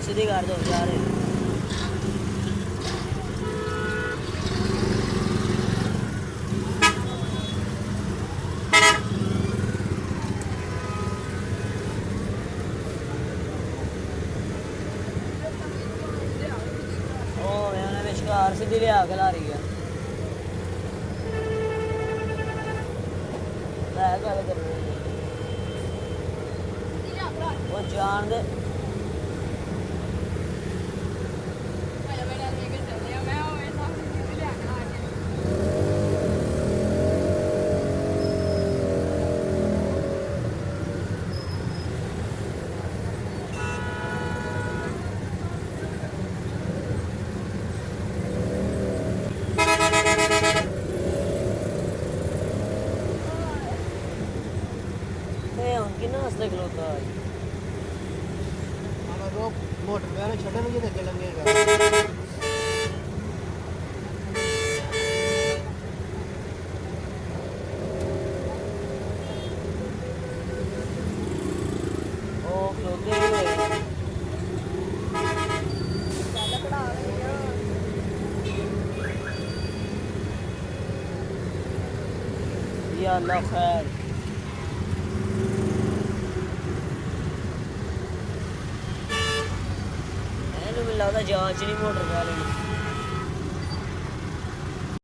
सीधी कर दो यार। ओ मैंने विचकार सीधी लिया के ला रही है। मैं गल कर वो जान दे। उनकी ना हंसते खलोता है मोटर पे छोटे मुझे देखे लगेगा। ओ खलोते ही हुए या अल्लाह खैर। मैंने लगता जांच नहीं मोटर वाले